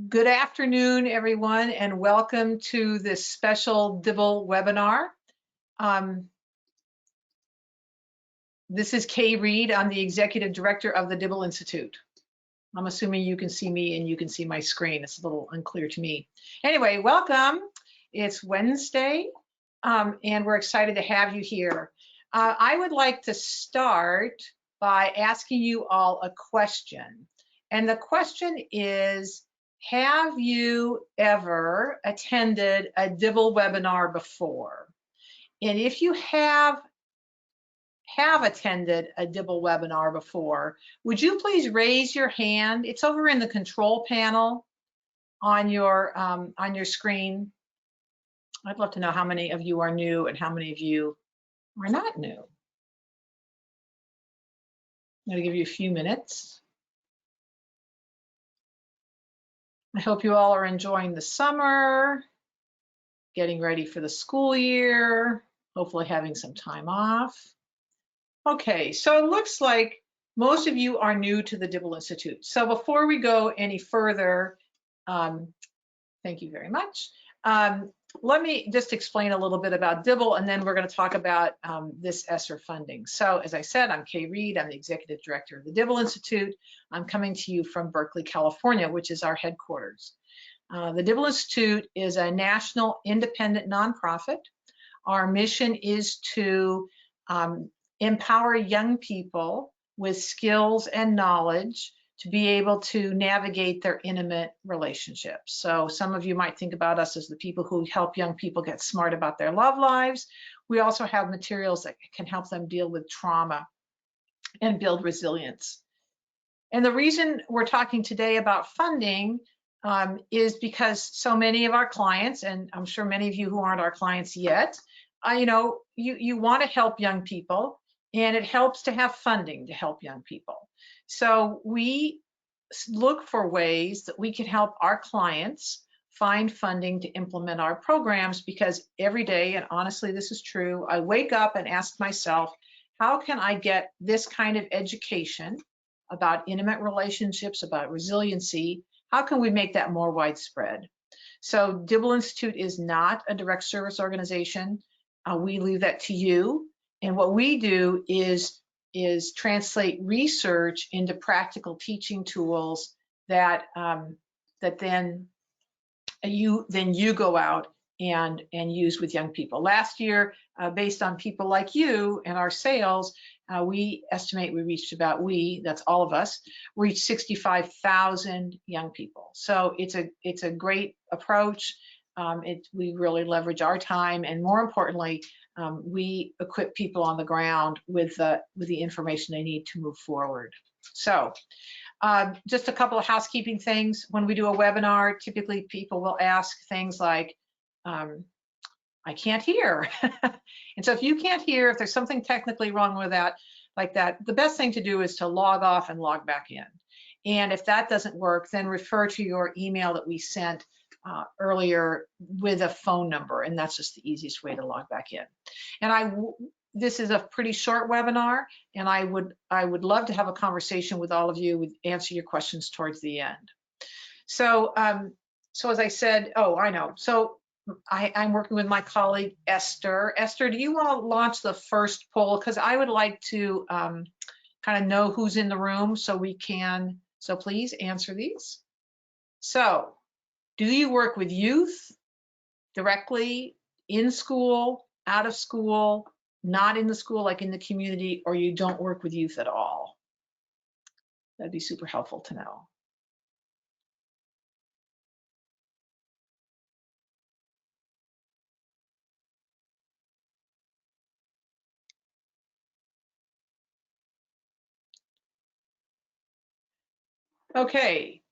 Good afternoon, everyone, and welcome to this special Dibble webinar. This is Kay Reed. I'm the Executive Director of the Dibble Institute. I'm assuming you can see me and you can see my screen. It's a little unclear to me. Anyway, welcome. It's Wednesday, and we're excited to have you here. I would like to start by asking you all a question. And the question is, have you ever attended a Dibble webinar before? And if you have attended a Dibble webinar before, would you please raise your hand? It's over in the control panel on your screen. I'd love to know how many of you are new and how many of you are not new. I'm going to give you a few minutes. I hope you all are enjoying the summer, getting ready for the school year, hopefully having some time off. Okay, so it looks like most of you are new to the Dibble Institute. So before we go any further, thank you very much. Let me just explain a little bit about Dibble, and then we're going to talk about this ESSER funding. So as I said, I'm Kay Reed. I'm the Executive Director of the Dibble Institute. I'm coming to you from Berkeley, California, which is our headquarters. The Dibble Institute is a national independent nonprofit. Our mission is to empower young people with skills and knowledge to be able to navigate their intimate relationships. So some of you might think about us as the people who help young people get smart about their love lives. We also have materials that can help them deal with trauma and build resilience. And the reason we're talking today about funding is because so many of our clients, and I'm sure many of you who aren't our clients yet, you want to help young people, and it helps to have funding to help young people. So we look for ways that we can help our clients find funding to implement our programs, because every day, and honestly this is true, I wake up and ask myself, how can I get this kind of education about intimate relationships, about resiliency, how can we make that more widespread? So Dibble Institute is not a direct service organization. We leave that to you. And what we do is translate research into practical teaching tools that then you go out and use with young people. Last year, based on people like you and our sales, we estimate we reached that's all of us, reached 65,000 young people. So it's a great approach. We really leverage our time, and more importantly, we equip people on the ground with the information they need to move forward. So just a couple of housekeeping things. When we do a webinar, typically people will ask things like, I can't hear. And so if you can't hear, if there's something technically wrong with that, the best thing to do is to log off and log back in. And if that doesn't work, then refer to your email that we sent earlier with a phone number, and that's just the easiest way to log back in. And this is a pretty short webinar, and I would love to have a conversation with all of you, answer your questions towards the end. So as I said, so I'm working with my colleague Esther. Esther, do you want to launch the first poll? Because I would like to kind of know who's in the room so please answer these. So, do you work with youth directly, in school, out of school, not in the school, like in the community, or you don't work with youth at all? That'd be super helpful to know. Okay.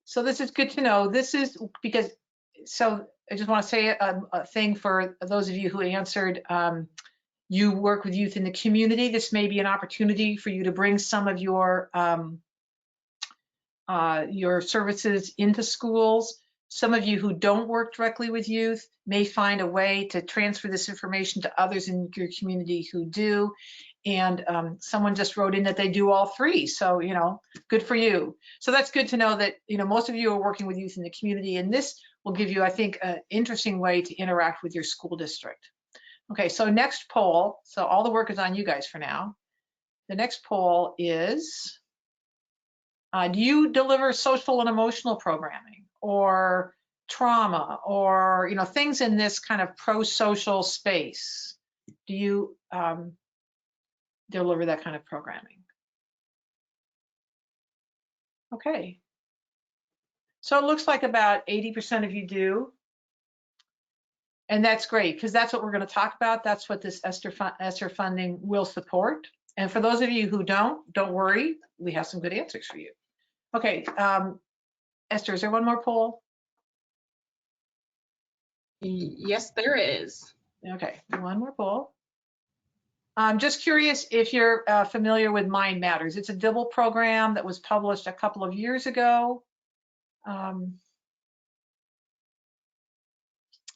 So this is good to know. This is because, so I just want to say a thing for those of you who answered, you work with youth in the community. This may be an opportunity for you to bring some of your services into schools. Some of you who don't work directly with youth may find a way to transfer this information to others in your community who do. And someone just wrote in that they do all three. So, you know, good for you. So that's good to know that, you know, most of you are working with youth in the community, and this will give you, I think, an interesting way to interact with your school district. Okay, so next poll. So all the work is on you guys for now. The next poll is, do you deliver social and emotional programming or trauma or, you know, things in this kind of pro-social space? Do you deliver that kind of programming? Okay. So it looks like about 80% of you do. And that's great, because that's what we're going to talk about. That's what this ESSER funding will support. And for those of you who don't worry, we have some good answers for you. Okay, Esther, is there one more poll? Yes, there is. Okay, one more poll. I'm just curious if you're familiar with Mind Matters. It's a Dibble program that was published a couple of years ago,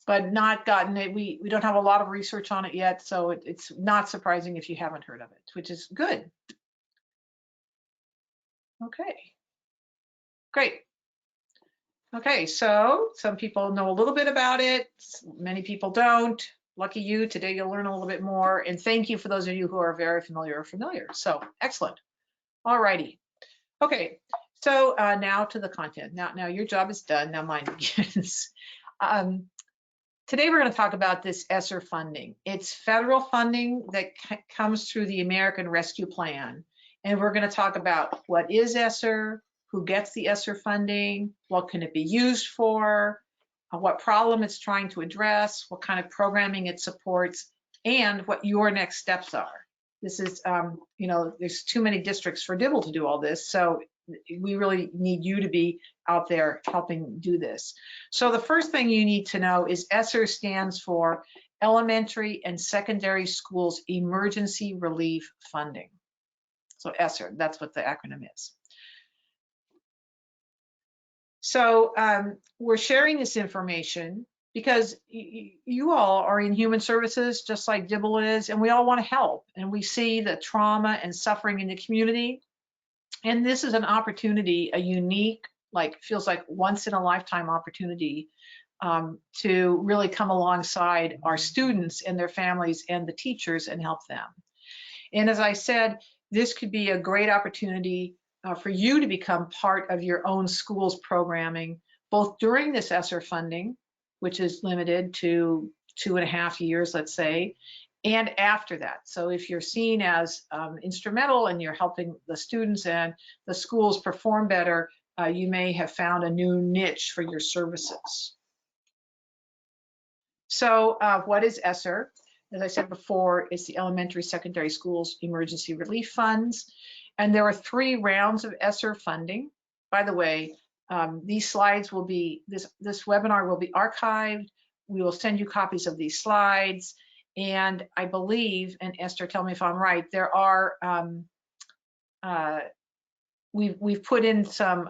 but not gotten it. We don't have a lot of research on it yet, so it's not surprising if you haven't heard of it, which is good. Okay, great. Okay, so some people know a little bit about it. Many people don't. Lucky you, today you'll learn a little bit more. And thank you for those of you who are very familiar. So excellent. All righty. Okay, so now to the content. Now your job is done, now mine begins. Today we're going to talk about this ESSER funding. It's federal funding that comes through the American Rescue Plan. And we're going to talk about what is ESSER, who gets the ESSER funding, what can it be used for, what problem it's trying to address, what kind of programming it supports, and what your next steps are. This is, you know, there's too many districts for Dibble to do all this, so we really need you to be out there helping do this. So the first thing you need to know is ESSER stands for Elementary and Secondary Schools Emergency Relief Funding. So ESSER, that's what the acronym is. So we're sharing this information because you all are in human services, just like Dibble is, and we all want to help. And we see the trauma and suffering in the community. And this is an opportunity, a unique, like, feels like once in a lifetime opportunity to really come alongside our students and their families and the teachers and help them. And as I said, this could be a great opportunity for you to become part of your own school's programming, both during this ESSER funding, which is limited to 2.5 years, let's say, and after that. So if you're seen as instrumental and you're helping the students and the schools perform better, you may have found a new niche for your services. So what is ESSER? As I said before, it's the Elementary Secondary Schools Emergency Relief Funds. And there are 3 rounds of ESSER funding. By the way, these slides will be, this webinar will be archived. We will send you copies of these slides. And I believe, and Esther, tell me if I'm right, there are, we've put in some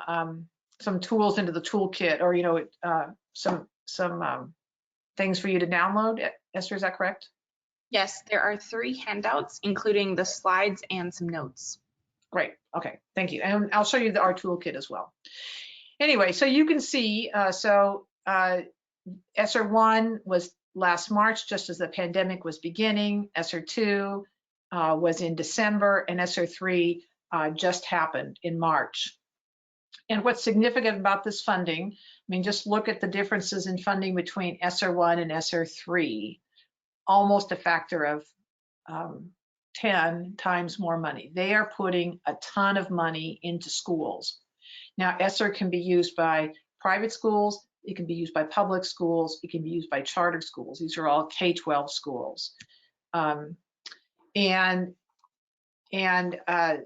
tools into the toolkit, or, you know, some things for you to download. Esther, is that correct? Yes, there are 3 handouts, including the slides and some notes. Great. Okay, thank you. And I'll show you our toolkit as well. Anyway, so you can see, ESSER 1 was last March, just as the pandemic was beginning. ESSER 2 was in December, and ESSER 3 just happened in March. And what's significant about this funding, I mean, just look at the differences in funding between ESSER 1 and ESSER 3, almost a factor of 10 times more money. They are putting a ton of money into schools. Now, ESSER can be used by private schools, it can be used by public schools, it can be used by charter schools. These are all K-12 schools. And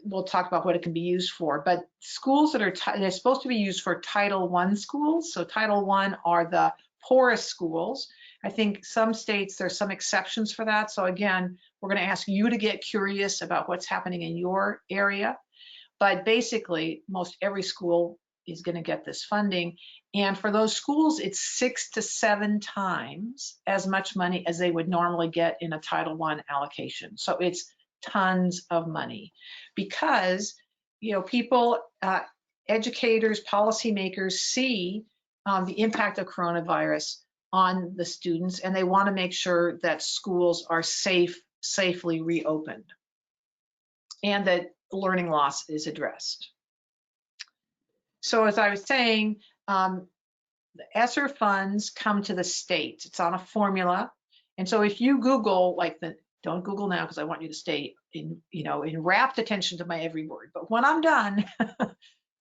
we'll talk about what it can be used for. But schools that are, they're supposed to be used for Title I schools. So Title I are the poorest schools. I think some states, there's some exceptions for that. So again, we're going to ask you to get curious about what's happening in your area. But basically, most every school is going to get this funding. And for those schools, it's 6 to 7 times as much money as they would normally get in a Title I allocation. So it's tons of money because, people, educators, policymakers see the impact of coronavirus on the students, and they want to make sure that schools are safely reopened and that learning loss is addressed. So as I was saying, the ESSER funds come to the state. It's on a formula. And so if you Google, don't Google now because I want you to stay in rapt attention to my every word. But when I'm done,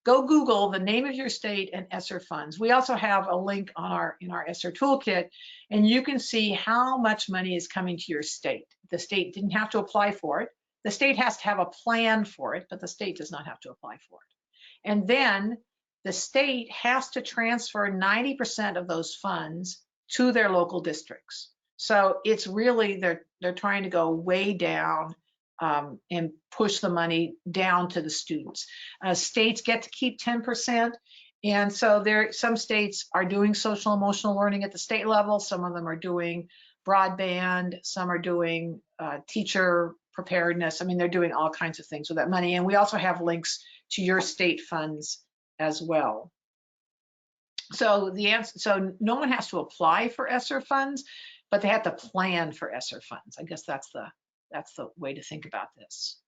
go Google the name of your state and ESSER funds. We also have a link on in our ESSER toolkit, and you can see how much money is coming to your state. The state didn't have to apply for it. The state has to have a plan for it, but the state does not have to apply for it. And then the state has to transfer 90% of those funds to their local districts. So it's really, they're trying to go way down and push the money down to the students. States get to keep 10%. And so some states are doing social emotional learning at the state level. Some of them are doing broadband. Some are doing teacher preparedness. I mean, they're doing all kinds of things with that money. And we also have links to your state funds as well. So no one has to apply for ESSER funds, but they have to plan for ESSER funds. I guess that's the way to think about this.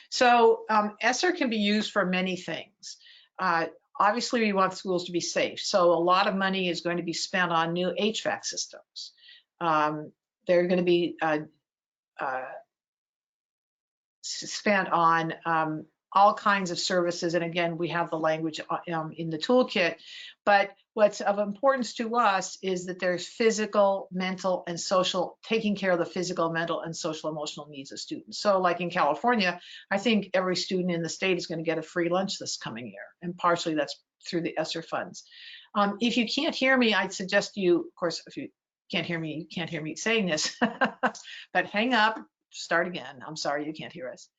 So ESSER can be used for many things. Obviously, we want schools to be safe. So a lot of money is going to be spent on new HVAC systems. They're going to be spent on all kinds of services. And again, we have the language in the toolkit. But what's of importance to us is that there's physical, mental, and social, taking care of the physical, mental, and social emotional needs of students. So like in California, I think every student in the state is going to get a free lunch this coming year. And partially that's through the ESSER funds. If you can't hear me, I'd suggest you, of course, if you can't hear me, you can't hear me saying this, but hang up, start again. I'm sorry you can't hear us.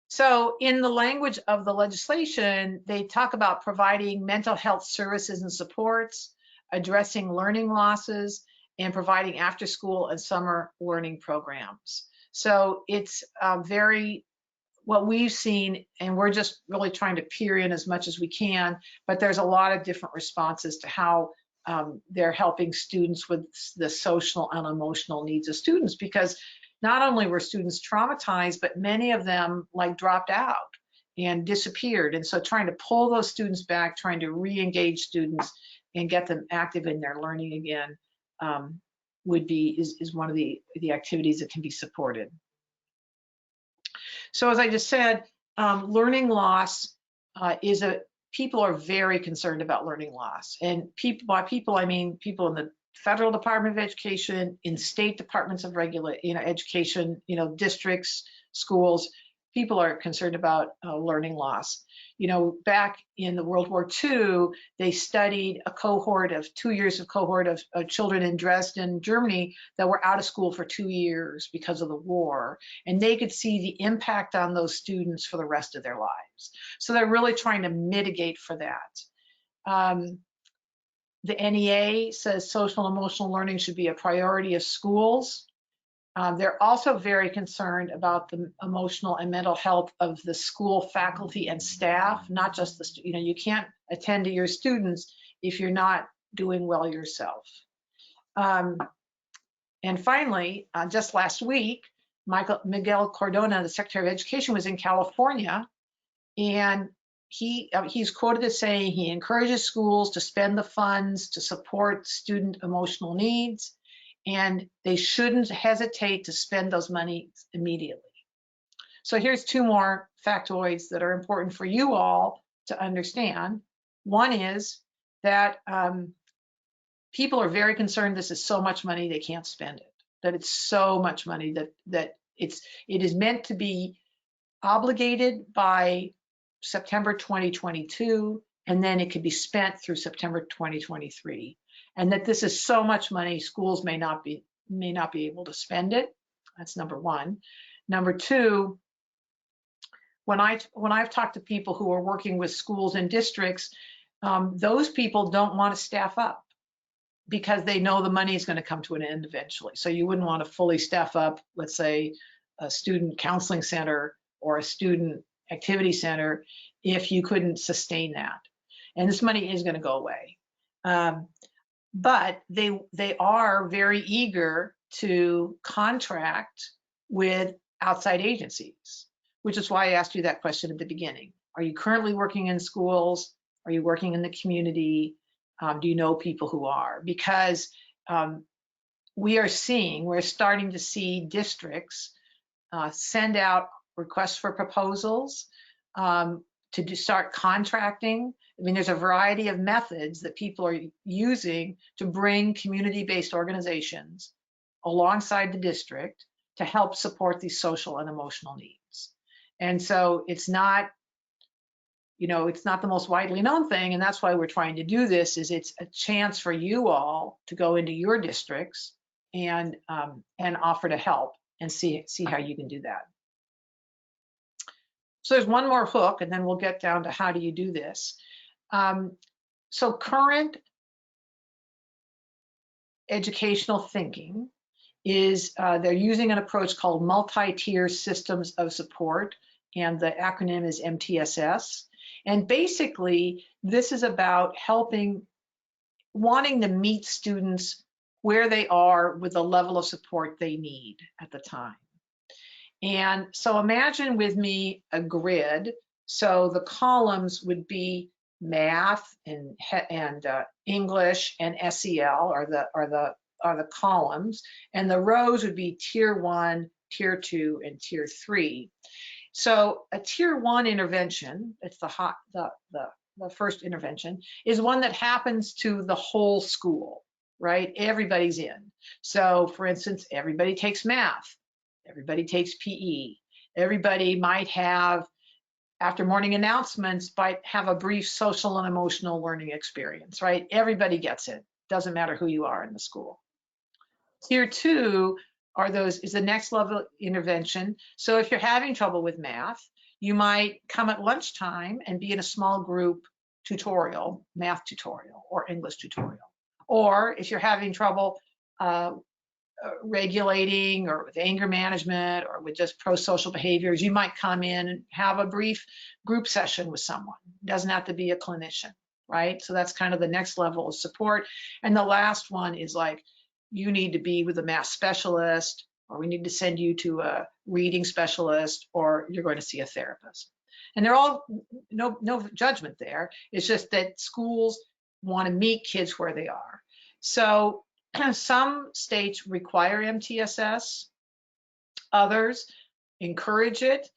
So in the language of the legislation, they talk about providing mental health services and supports, addressing learning losses, and providing after school and summer learning programs. So it's what we've seen, and we're just really trying to peer in as much as we can, but there's a lot of different responses to how they're helping students with the social and emotional needs of students, because not only were students traumatized, but many of them dropped out and disappeared. And so trying to pull those students back, trying to re-engage students and get them active in their learning again is one of the activities that can be supported. So as I just said, learning loss people are very concerned about learning loss. And by people, I mean people in the Federal Department of Education, in state departments of education, districts, schools. People are concerned about learning loss. Back in the World War II, they studied a cohort of 2 years of children in Dresden, Germany, that were out of school for 2 years because of the war. And they could see the impact on those students for the rest of their lives. So they're really trying to mitigate for that. The NEA says social and emotional learning should be a priority of schools. They're also very concerned about the emotional and mental health of the school faculty and staff, not just you can't attend to your students if you're not doing well yourself. And finally, just last week, Miguel Cardona, the Secretary of Education, was in California, and he's quoted as saying he encourages schools to spend the funds to support student emotional needs, and they shouldn't hesitate to spend those money immediately. So here's 2 more factoids that are important for you all to understand. One is that people are very concerned this is so much money they can't spend it, that it's so much money that it is meant to be obligated by September 2022, and then it could be spent through September 2023, and that this is so much money schools may not be able to spend it. That's number one. Number two, when I've talked to people who are working with schools and districts, those people don't want to staff up because they know the money is going to come to an end eventually. So you wouldn't want to fully staff up, let's say, a student counseling center or a student activity center if you couldn't sustain that. And this money is going to go away. But they are very eager to contract with outside agencies, which is why I asked you that question at the beginning. Are you currently working in schools? Are you working in the community? Do you know people who are? Because we're starting to see districts send out requests for proposals to start contracting. I mean, there's a variety of methods that people are using to bring community-based organizations alongside the district to help support these social and emotional needs. And so it's not, it's not the most widely known thing, and that's why we're trying to do this. Is it's a chance for you all to go into your districts and offer to help and see how you can do that. So there's one more hook, and then we'll get down to how do you do this. So current educational thinking is they're using an approach called multi-tier systems of support, and the acronym is MTSS. And basically, this is about wanting to meet students where they are with the level of support they need at the time. And so imagine with me a grid. So the columns would be math and English and SEL are the columns, and the rows would be tier 1, tier 2, and tier 3. So a tier 1 intervention, it's the first intervention, is one that happens to the whole school, right? Everybody's in. So for instance, everybody takes math, everybody takes PE, everybody might have, after morning announcements, might have a brief social and emotional learning experience, right? Everybody gets it. Doesn't matter who you are in the school. Tier 2 is the next level intervention. So if you're having trouble with math, you might come at lunchtime and be in a small group tutorial, math tutorial or English tutorial. Or if you're having trouble regulating or with anger management or with just pro-social behaviors, you might come in and have a brief group session with someone. It doesn't have to be a clinician, right? So that's kind of the next level of support. And the last one is like, you need to be with a math specialist, or we need to send you to a reading specialist, or you're going to see a therapist. And they're all, no judgment there. It's just that schools want to meet kids where they are. So some states require MTSS, others encourage it,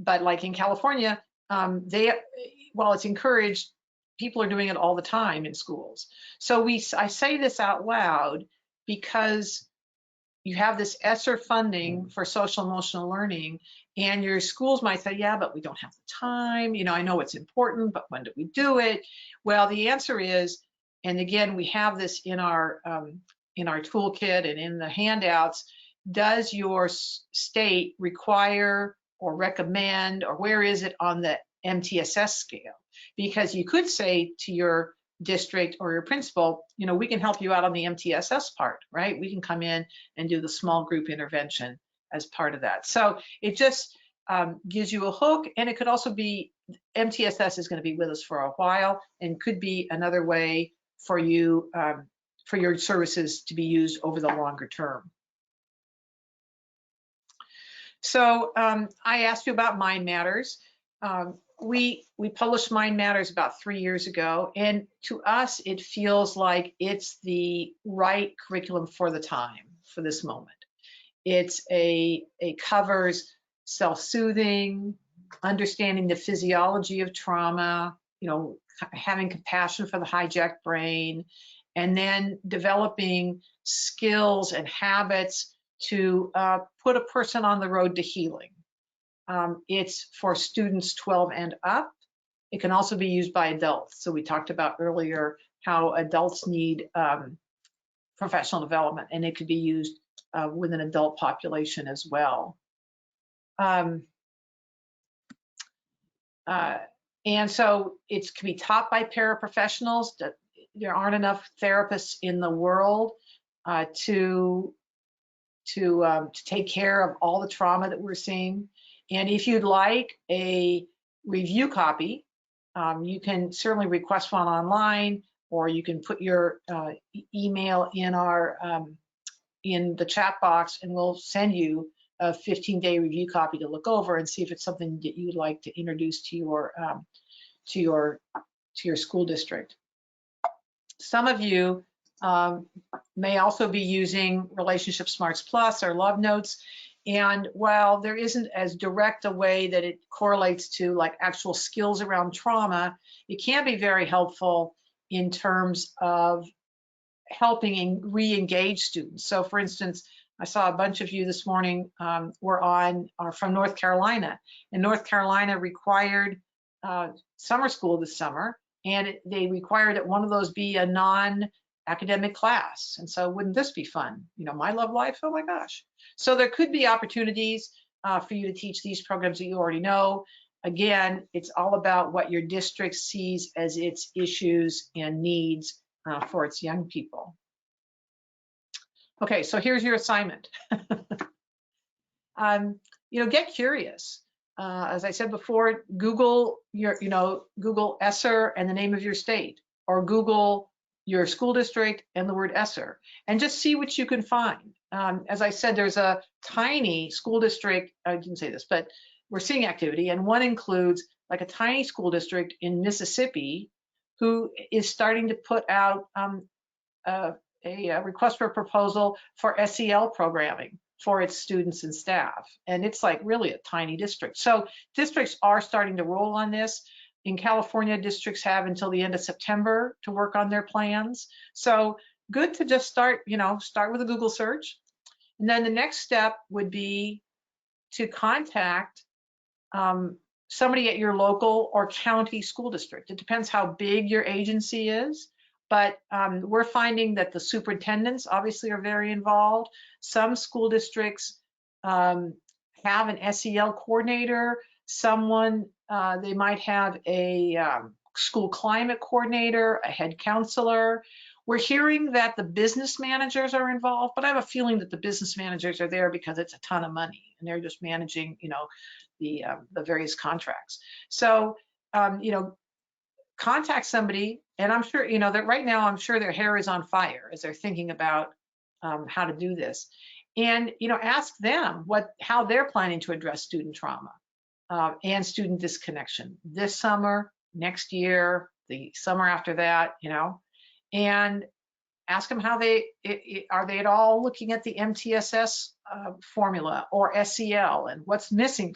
but like in California, while it's encouraged, people are doing it all the time in schools. So I say this out loud because you have this ESSER funding for social emotional learning, and your schools might say, yeah, but we don't have the time. I know it's important, but when do we do it? Well, the answer is, and again, we have this in our toolkit and in the handouts, does your state require or recommend, or where is it on the MTSS scale? Because you could say to your district or your principal, we can help you out on the MTSS part, right? We can come in and do the small group intervention as part of that. So it just gives you a hook, and it could also be, MTSS is going to be with us for a while and could be another way for you, for your services to be used over the longer term. So I asked you about Mind Matters. We published Mind Matters about 3 years ago, and to us, it feels like it's the right curriculum for the time, for this moment. It covers self-soothing, understanding the physiology of trauma, having compassion for the hijacked brain, and then developing skills and habits to put a person on the road to healing. It's for students 12 and up. It can also be used by adults. So we talked about earlier how adults need professional development, and it could be used with an adult population as well. And so it can be taught by paraprofessionals. There aren't enough therapists in the world to take care of all the trauma that we're seeing. And if you'd like a review copy, you can certainly request one online, or you can put your email in in the chat box, and we'll send you a 15-day review copy to look over and see if it's something that you'd like to introduce to your school district. Some of you may also be using Relationship Smarts Plus or Love Notes. And while there isn't as direct a way that it correlates to like actual skills around trauma, it can be very helpful in terms of helping re-engage students. So for instance, I saw a bunch of you this morning are from North Carolina, and North Carolina required summer school this summer, and they required that one of those be a non-academic class. And so wouldn't this be fun? You know, My Love Life, oh my gosh. So there could be opportunities for you to teach these programs that you already know. Again, it's all about what your district sees as its issues and needs for its young people. Okay, so here's your assignment. Get curious. As I said before, Google Google ESSER and the name of your state, or Google your school district and the word ESSER, and just see what you can find. As I said, there's a tiny school district, I didn't say this, but we're seeing activity, and one includes like a tiny school district in Mississippi who is starting to put out a request for a proposal for SEL programming for its students and staff. And it's like really a tiny district. So districts are starting to roll on this. In California, districts have until the end of September to work on their plans. So good to just start with a Google search. And then the next step would be to contact somebody at your local or county school district. It depends how big your agency is, but we're finding that the superintendents obviously are very involved. Some school districts have an SEL coordinator, they might have a school climate coordinator, a head counselor. We're hearing that the business managers are involved, but I have a feeling that the business managers are there because it's a ton of money and they're just managing, the various contracts. So, contact somebody, and I'm sure, that right now, I'm sure their hair is on fire as they're thinking about how to do this. And, ask them how they're planning to address student trauma and student disconnection this summer, next year, the summer after that, and ask them how are they at all looking at the MTSS formula or SEL and what's missing,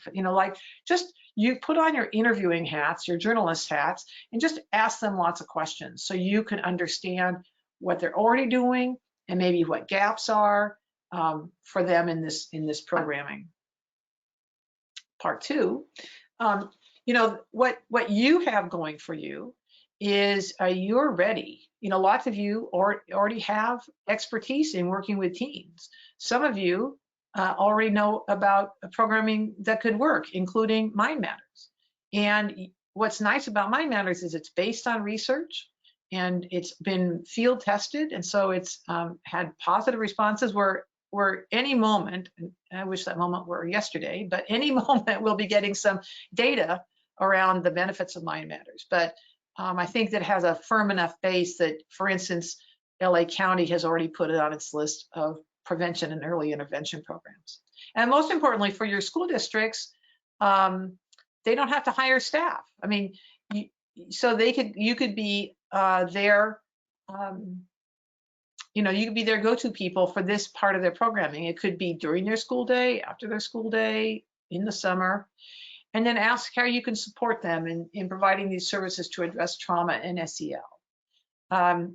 you put on your interviewing hats, your journalist hats, and just ask them lots of questions so you can understand what they're already doing and maybe what gaps are for them in this programming. Part two, what you have going for you is you're ready. Lots of you already have expertise in working with teens. Some of you already know about programming that could work, including Mind Matters. And what's nice about Mind Matters is it's based on research and it's been field tested. And so it's had positive responses where any moment, and I wish that moment were yesterday, but any moment we'll be getting some data around the benefits of Mind Matters. But I think that has a firm enough base that, for instance, LA County has already put it on its list of prevention and early intervention programs. And most importantly, for your school districts, they don't have to hire staff. I mean, you could be their, you could be their go-to people for this part of their programming. It could be during their school day, after their school day, in the summer. And then ask how you can support them in providing these services to address trauma and SEL.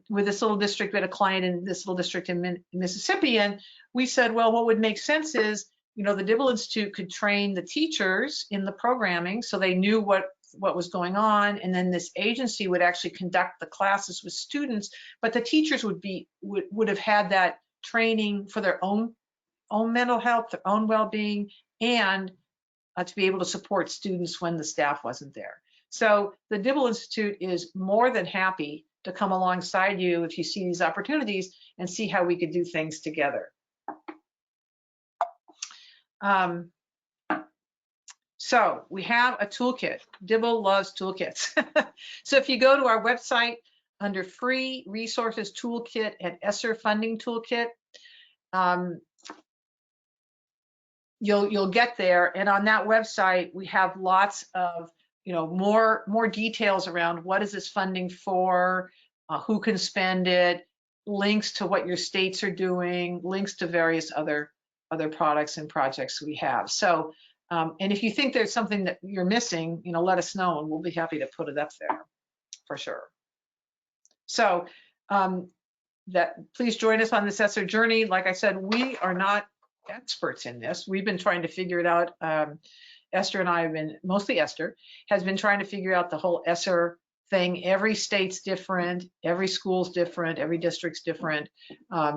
With this little district, we had a client in this little district in Mississippi, and we said, well, what would make sense is, the Dibble Institute could train the teachers in the programming so they knew what was going on, and then this agency would actually conduct the classes with students, but the teachers would have had that training for their own mental health, their own well-being, and to be able to support students when the staff wasn't there. So the Dibble Institute is more than happy to come alongside you if you see these opportunities and see how we could do things together. So we have a toolkit. Dibble loves toolkits. So if you go to our website under free resources toolkit and ESSER funding toolkit, you'll get there. And on that website, we have lots of, more details around what is this funding for, who can spend it, links to what your states are doing, links to various other products and projects we have. So, and if you think there's something that you're missing, let us know and we'll be happy to put it up there for sure. So please join us on this ESSER journey. Like I said, we are not experts in this. We've been trying to figure it out. Esther and I have been, mostly Esther, has been trying to figure out the whole ESSER thing. Every state's different, every school's different, every district's different.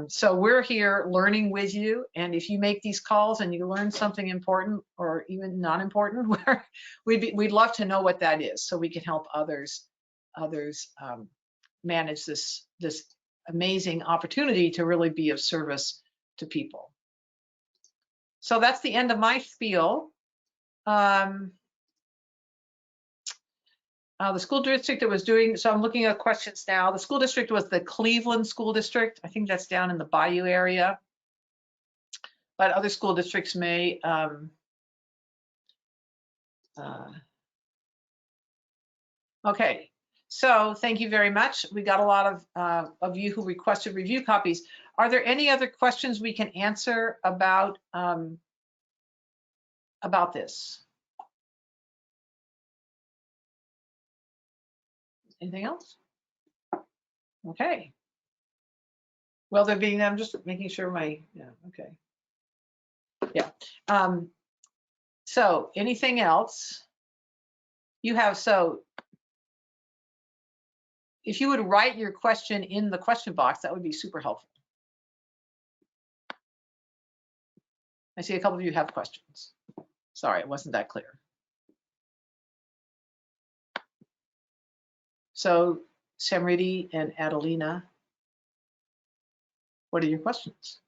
So we're here learning with you. And if you make these calls and you learn something important or even not important, we'd love to know what that is so we can help others manage this amazing opportunity to really be of service to people. So that's the end of my spiel. The school district that was doing, so I'm looking at questions now. The school district was the Cleveland School District. I think that's down in the Bayou area. But other school districts may. Okay, so thank you very much. We got a lot of you who requested review copies. Are there any other questions we can answer about this? Anything else? Okay. Well, there being, I'm just making sure okay. Yeah. So anything else you have? So if you would write your question in the question box, that would be super helpful. I see a couple of you have questions. Sorry, it wasn't that clear. So Samriti and Adelina, what are your questions?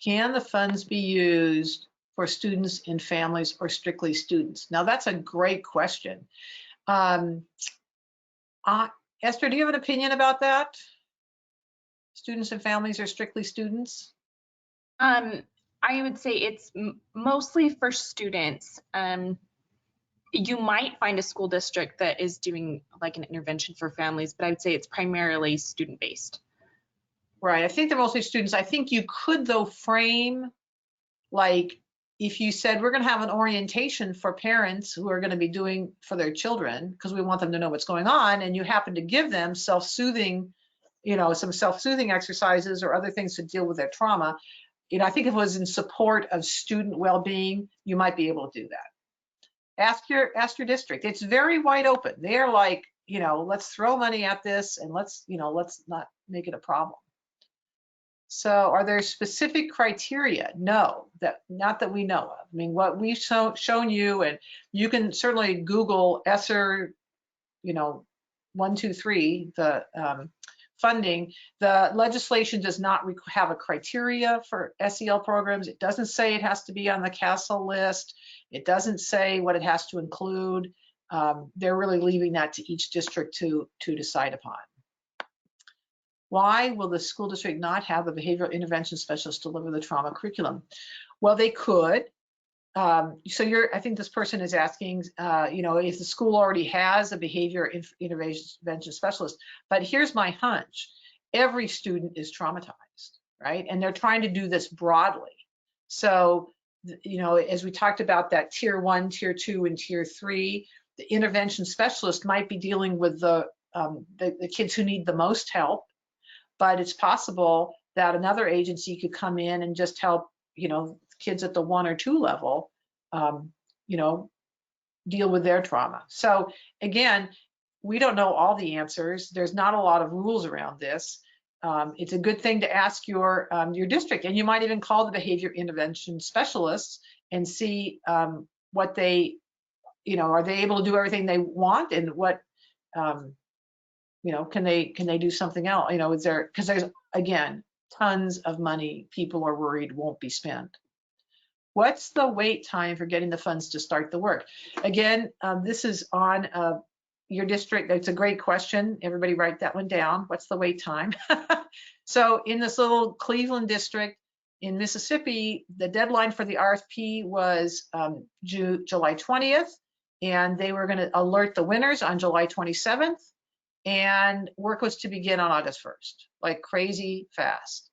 Can the funds be used for students and families or strictly students? Now that's a great question. Esther, do you have an opinion about that? Students and families or strictly students? I would say it's mostly for students. You might find a school district that is doing like an intervention for families, but I would say it's primarily student-based. Right, I think they're mostly students. I think you could though frame, like if you said we're gonna have an orientation for parents who are gonna be doing for their children, because we want them to know what's going on, and you happen to give them self-soothing, some self-soothing exercises or other things to deal with their trauma. I think if it was in support of student well-being, you might be able to do that. Ask your district. It's very wide open. They're like, let's throw money at this and let's not make it a problem. So are there specific criteria? No, not that we know of. I mean, what we've shown you, and you can certainly Google ESSER, 1, 2, 3, the funding. The legislation does not have a criteria for SEL programs. It doesn't say it has to be on the CASEL list. It doesn't say what it has to include. They're really leaving that to each district to decide upon. Why will the school district not have a behavioral intervention specialist deliver the trauma curriculum? Well, they could. I think this person is asking, if the school already has a behavior intervention specialist, but here's my hunch. Every student is traumatized, right? And they're trying to do this broadly. So, as we talked about that tier 1, tier 2, and tier 3, the intervention specialist might be dealing with the kids who need the most help, but it's possible that another agency could come in and just help, kids at the 1 or 2 level, deal with their trauma. So again, we don't know all the answers. There's not a lot of rules around this. it's a good thing to ask your district, and you might even call the behavior intervention specialists and see what they, are they able to do everything they want, and what, can they do something else? Is there, because there's, again, tons of money people are worried won't be spent. What's the wait time for getting the funds to start the work? Again, this is on your district. It's a great question. Everybody write that one down. What's the wait time? So in this little Cleveland district in Mississippi, the deadline for the RFP was July 20th, and they were going to alert the winners on July 27th, and work was to begin on August 1st, like crazy fast.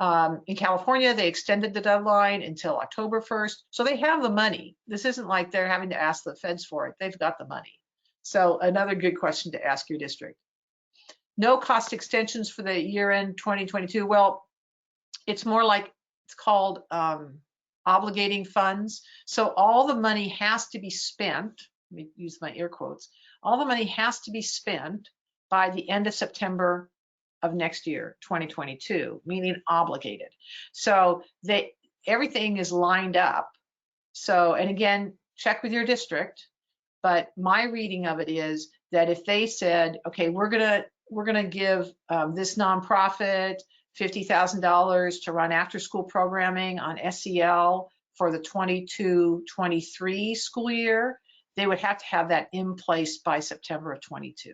In California, they extended the deadline until October 1st. So they have the money. This isn't like they're having to ask the feds for it. They've got the money. So another good question to ask your district. No cost extensions for the year end 2022. Well, it's more like, it's called obligating funds. So all the money has to be spent. Let me use my air quotes. All the money has to be spent by the end of September of next year, 2022, meaning obligated. So everything is lined up. So, and again, check with your district, but my reading of it is that if they said, okay, we're gonna give this nonprofit $50,000 to run after school programming on SEL for the 22-23 school year, they would have to have that in place by September of 22.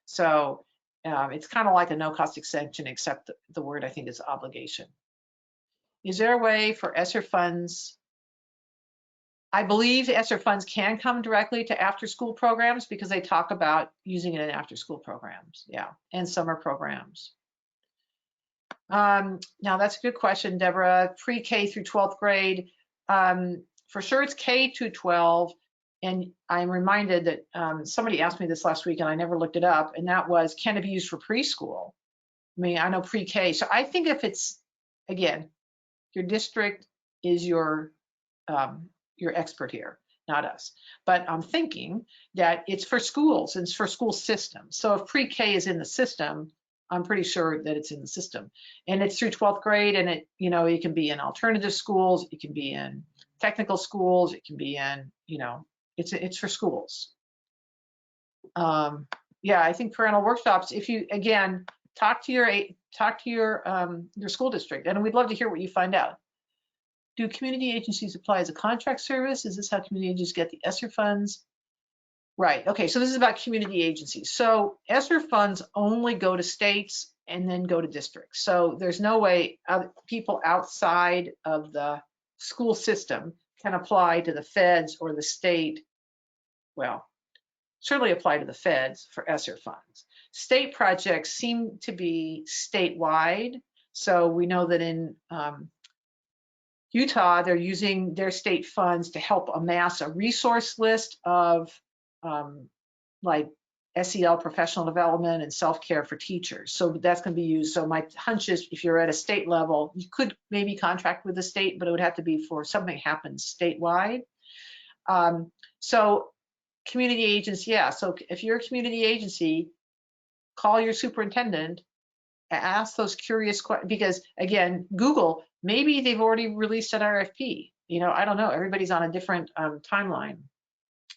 So it's kind of like a no cost extension, except the word I think is obligation. Is there a way for ESSER funds? I believe ESSER funds can come directly to after school programs because they talk about using it in after school programs, yeah, and summer programs. Now that's a good question, Deborah. Pre-K through 12th grade, for sure it's K to 12. And I'm reminded that somebody asked me this last week and I never looked it up, and that was, can it be used for preschool? I mean, I know pre-K. So I think if it's, again, your district is your expert here, not us. But I'm thinking that it's for schools and it's for school systems. So if pre-K is in the system, I'm pretty sure that it's in the system. And it's through 12th grade, and it can be in alternative schools, it can be in technical schools, it can be in, it's for schools. Yeah, I think parental workshops, if you, again, talk to your school district, and we'd love to hear what you find out. Do community agencies apply as a contract service? Is this how community agencies get the ESSER funds? Right, okay, so this is about community agencies. So ESSER funds only go to states and then go to districts. So there's no way people outside of the school system can apply to the feds or the state. Well, certainly apply to the feds for ESSER funds. State projects seem to be statewide. So we know that in Utah, they're using their state funds to help amass a resource list of like SEL professional development and self-care for teachers. So that's going to be used. So my hunch is if you're at a state level, you could maybe contract with the state, but it would have to be for something happens statewide. So community agency, yeah. So if you're a community agency, call your superintendent, ask those curious questions, because again, Google, maybe they've already released an RFP. I don't know. Everybody's on a different timeline.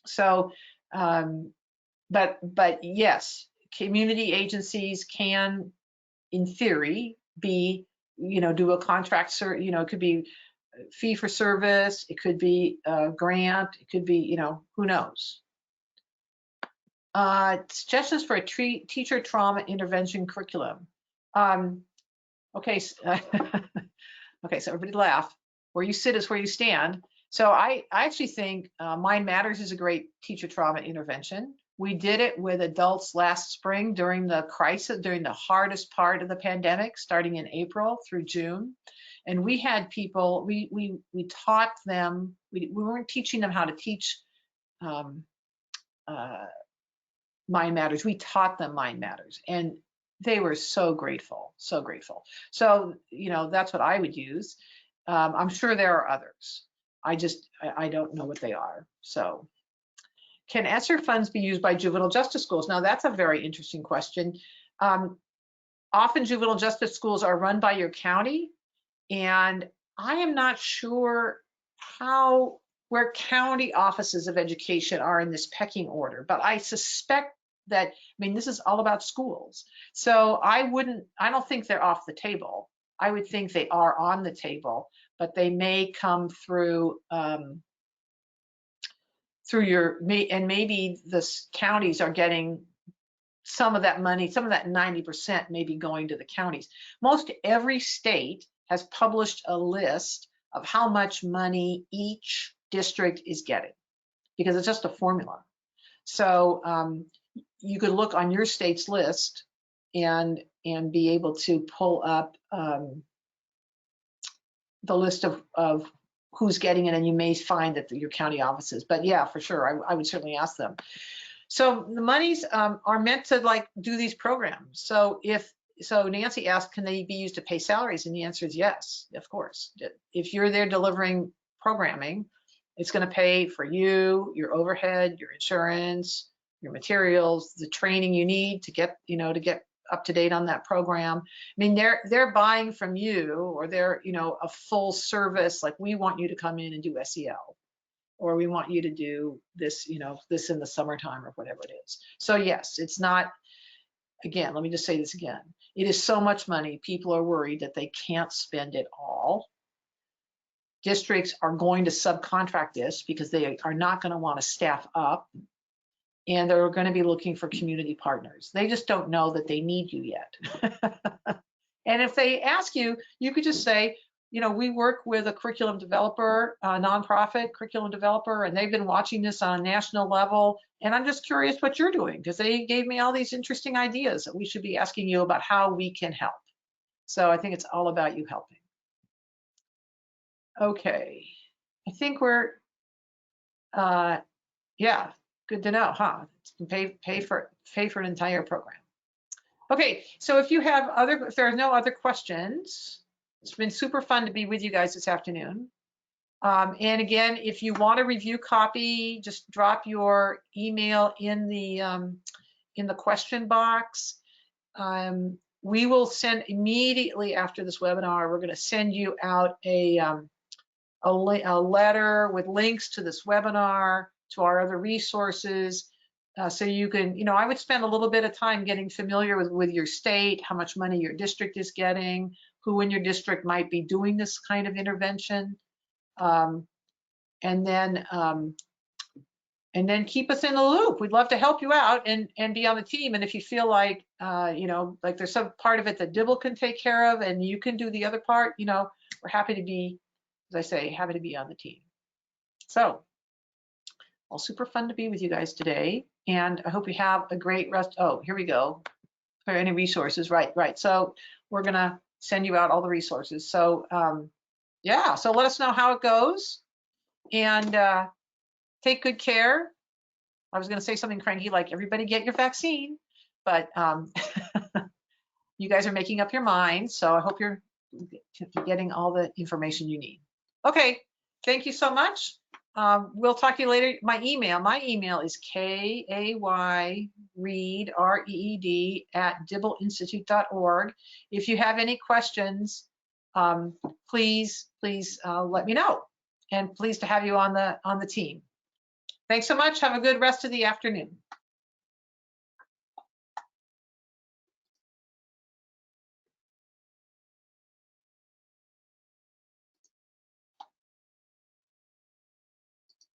So, but yes, community agencies can, in theory, be, do a contract, it could be fee for service, it could be a grant, it could be, who knows. Suggestions for a teacher trauma intervention curriculum. Okay, okay, so everybody laugh. Where you sit is where you stand. So I actually think Mind Matters is a great teacher trauma intervention. We did it with adults last spring during the crisis, during the hardest part of the pandemic, starting in April through June. And we had people, we taught them, we weren't teaching them how to teach Mind Matters. We taught them Mind Matters, and they were so grateful, so grateful. So, that's what I would use. I'm sure there are others. I don't know what they are. So can ESSER funds be used by juvenile justice schools? Now that's a very interesting question. often juvenile justice schools are run by your county, and I am not sure where county offices of education are in this pecking order, but I suspect that, I mean, this is all about schools. So I don't think they're off the table. I would think they are on the table, but they may come through and maybe the counties are getting some of that money, some of that 90% may be going to the counties. Most every state has published a list of how much money each district is getting, because it's just a formula. So you could look on your state's list and be able to pull up the list of who's getting it, and you may find that your county offices. But yeah, for sure, I would certainly ask them. So the monies are meant to like do these programs. So Nancy asked, can they be used to pay salaries? And the answer is yes, of course. If you're there delivering programming, it's going to pay for you, your overhead, your insurance, your materials, the training you need to get up to date on that program. I mean, they're buying from you, or they're a full service, like we want you to come in and do SEL, or we want you to do this, this in the summertime, or whatever it is. So yes, it's not, again, let me just say this again. It is so much money. People are worried that they can't spend it all. Districts are going to subcontract this because they are not going to want to staff up, and they're going to be looking for community partners. They just don't know that they need you yet. And if they ask you, you could just say, we work with a curriculum developer, a nonprofit curriculum developer, and they've been watching this on a national level. And I'm just curious what you're doing, because they gave me all these interesting ideas that we should be asking you about how we can help. So I think it's all about you helping. Okay, I think we're, yeah, good to know, huh? Pay for an entire program. Okay, so if there are no other questions, it's been super fun to be with you guys this afternoon. And again, if you want a review copy, just drop your email in the question box. We will send immediately after this webinar. We're going to send you out a letter with links to this webinar, to our other resources. So you can, I would spend a little bit of time getting familiar with your state, how much money your district is getting, who in your district might be doing this kind of intervention. And then keep us in the loop. We'd love to help you out and be on the team. And if you feel like, like there's some part of it that Dibble can take care of and you can do the other part, we're happy to be, as I say, happy to be on the team. So, well, super fun to be with you guys today. And I hope you have a great rest. Oh, here we go. For any resources, right. So we're gonna send you out all the resources. So yeah, so let us know how it goes, and take good care. I was gonna say something cranky like everybody get your vaccine, but you guys are making up your minds. So I hope you're getting all the information you need. Okay, thank you so much. We'll talk to you later. My email is kayreed@dibbleinstitute.org. If you have any questions, please let me know. And pleased to have you on the team. Thanks so much. Have a good rest of the afternoon.